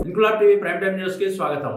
Inquilab TV prime time news కి స్వాగతం.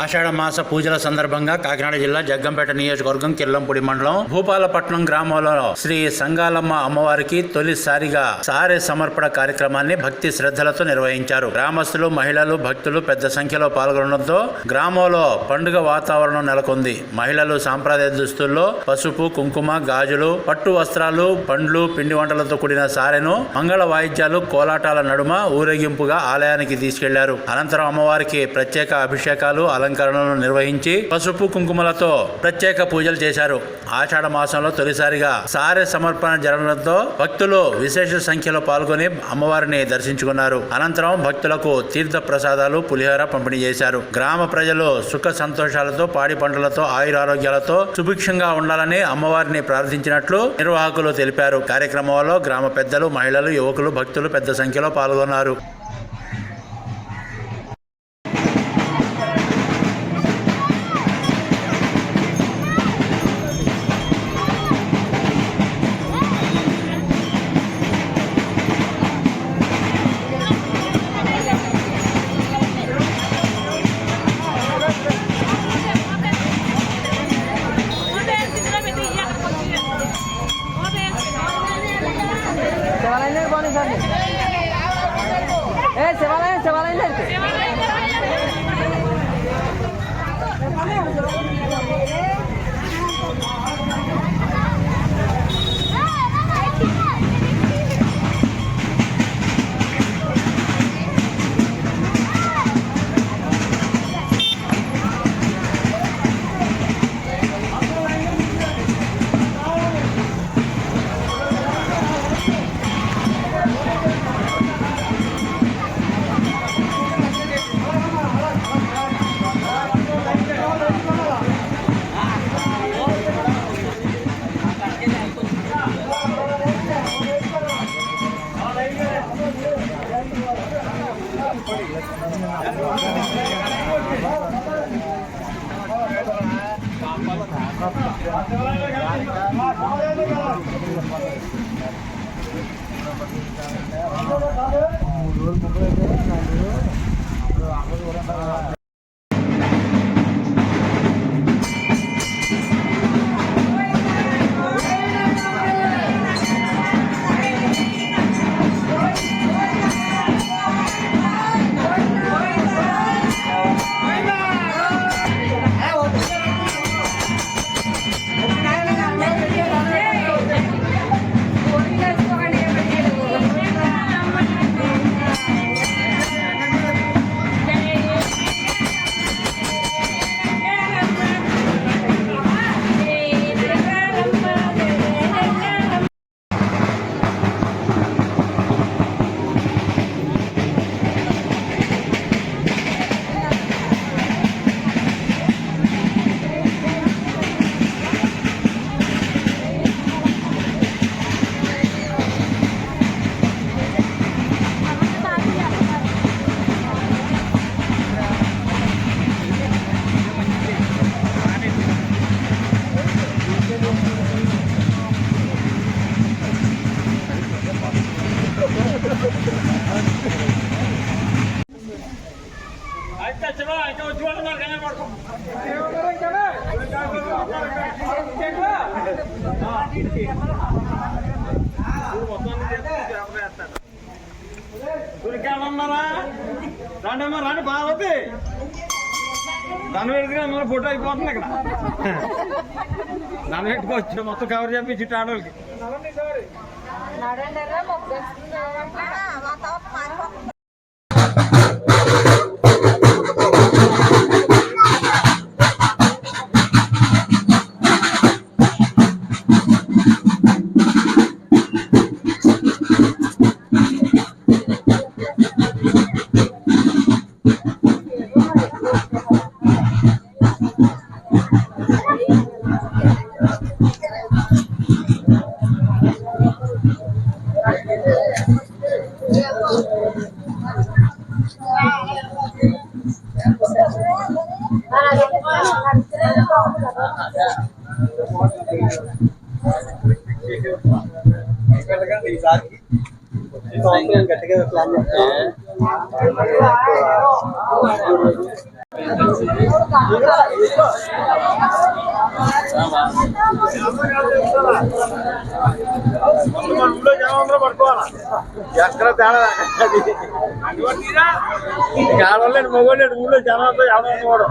ఆషాఢ మాస పూజల సందర్భంగా కాకినాడ జిల్లా జగ్గంపేట నియోజకవర్గం కిల్లంపూడి మండలం భూపాలపట్నం గ్రామంలో శ్రీ సంగాలమ్మ అమ్మవారికి తొలిసారిగా సారె సమర్పణ కార్యక్రమాన్ని భక్తి శ్రద్ధలతో నిర్వహించారు. గ్రామస్తులు, మహిళలు, భక్తులు పెద్ద సంఖ్యలో పాల్గొనడంతో గ్రామంలో పండుగ వాతావరణం నెలకొంది. మహిళలు సాంప్రదాయ దుస్తుల్లో పసుపు, కుంకుమ, గాజులు, పట్టు వస్త్రాలు, పండ్లు, పిండి వంటలతో కూడిన సారెను మంగళ వాయిద్యాలు, కోలాటాల నడుమ ఊరేగింపుగా ఆలయానికి తీసుకెళ్లారు. అనంతరం అమ్మవారికి ప్రత్యేక అభిషేకాలు, అలంకరణలు నిర్వహించి పసుపు, కుంకుమలతో ప్రత్యేక పూజలు చేశారు. ఆషాఢ మాసంలో తొలిసారిగా సారె సమర్పణ జరగడంతో భక్తులు విశేష సంఖ్యలో పాల్గొని అమ్మవారిని దర్శించుకున్నారు. అనంతరం భక్తులకు తీర్థ ప్రసాదాలు, పులిహోర పంపిణీ చేశారు. గ్రామ ప్రజలు సుఖ సంతోషాలతో, పాడి పంటలతో, ఆయురారోగ్యాలతో సుభిక్షంగా ఉండాలని అమ్మవారిని ప్రార్థించినట్లు నిర్వాహకులు తెలిపారు. కార్యక్రమంలో గ్రామ పెద్దలు, మహిళలు, యువకులు, భక్తులు పెద్ద సంఖ్యలో పాల్గొన్నారు. రాండి బాగుంది దాని పెడితే మన ఫోటో అయిపోతుంది ఇక్కడ దాన్ని పెట్టుకోవచ్చు మొత్తం కవర్ చేపించి ఆడవాళ్ళకి గట్టిగా ప్లాన్ ఎక్కడ తేడా ఆడవాళ్ళు మగవాళ్ళు ఊళ్ళో జనంతో ఎవరు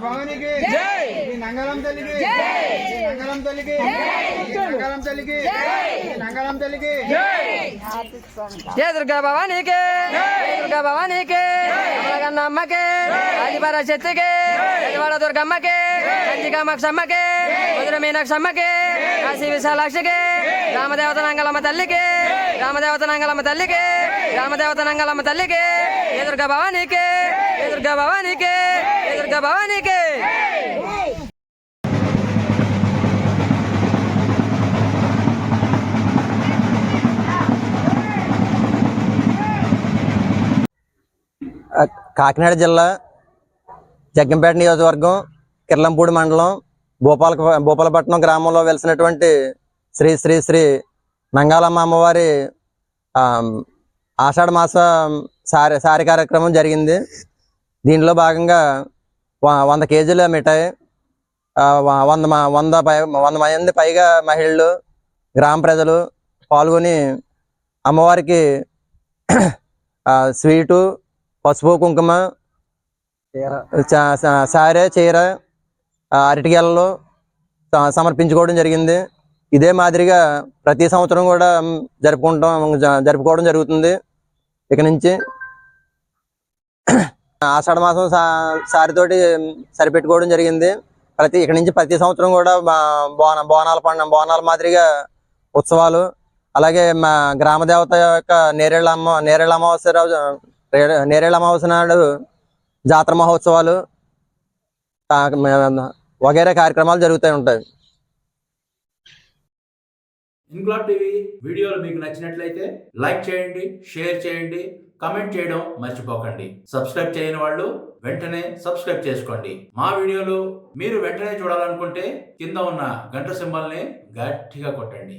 భవానికి నంగళం తల్లికి నంగళం తల్లికి నంగళం తల్లికి నంగళం తల్లికి జయ దుర్గా భవానీకే దుర్గా భవానీకే అమ్మకే ఆదిపర శక్తికే యజవాడ దుర్గమ్మకే కంచి కామాక్షమ్మకే మధుర మీనాక్షమ్మకే కాశీ విశాలాక్షికే రామదేవత నంగళమ్మ తల్లికే రామదేవత నంగళమ్మ తల్లికే రామదేవత నంగళమ్మ తల్లికే ఏ దుర్గా భవానీకే ఏ దుర్గా భవానీకే ఏ దుర్గా భవానీకే కాకినాడ జిల్లా జగ్గంపేట నియోజకవర్గం కిర్లంపూడి మండలం భూపాలపట్నం గ్రామంలో వెలిసినటువంటి శ్రీ శ్రీ శ్రీ నంగాలమ్మ అమ్మవారి ఆషాఢ మాస సారి కార్యక్రమం జరిగింది. దీనిలో భాగంగా 100 కేజీల మిఠాయి, 100 మంది పైగా మహిళలు, గ్రామ ప్రజలు పాల్గొని అమ్మవారికి స్వీటు, పసుపు, కుంకుమ, సారె, చీర, అరటిగెలలు సమర్పించుకోవడం జరిగింది. ఇదే మాదిరిగా ప్రతి సంవత్సరం కూడా జరుపుకోవడం జరుగుతుంది. ఇక నుంచి ఆషాఢ మాసం సారితోటి సరిపెట్టుకోవడం జరిగింది. ఇక నుంచి ప్రతి సంవత్సరం కూడా బోనాల మాదిరిగా ఉత్సవాలు, అలాగే మా గ్రామ దేవత యొక్క నేరేళ్ళ అమావాస్య నాడు జాతర మహోత్సవాలు వగైరా కార్యక్రమాలు జరుగుతూ ఉంటాయి. ఇంక్లాబ్ టీవీ వీడియోలు మీకు నచ్చినట్లయితే లైక్ చేయండి, షేర్ చేయండి, కమెంట్ చేయడం మర్చిపోకండి. సబ్స్క్రైబ్ చేయని వాళ్ళు వెంటనే సబ్స్క్రైబ్ చేసుకోండి. మా వీడియోలు మీరు వెంటనే చూడాలనుకుంటే కింద ఉన్న గంట సింబల్ని గట్టిగా కొట్టండి.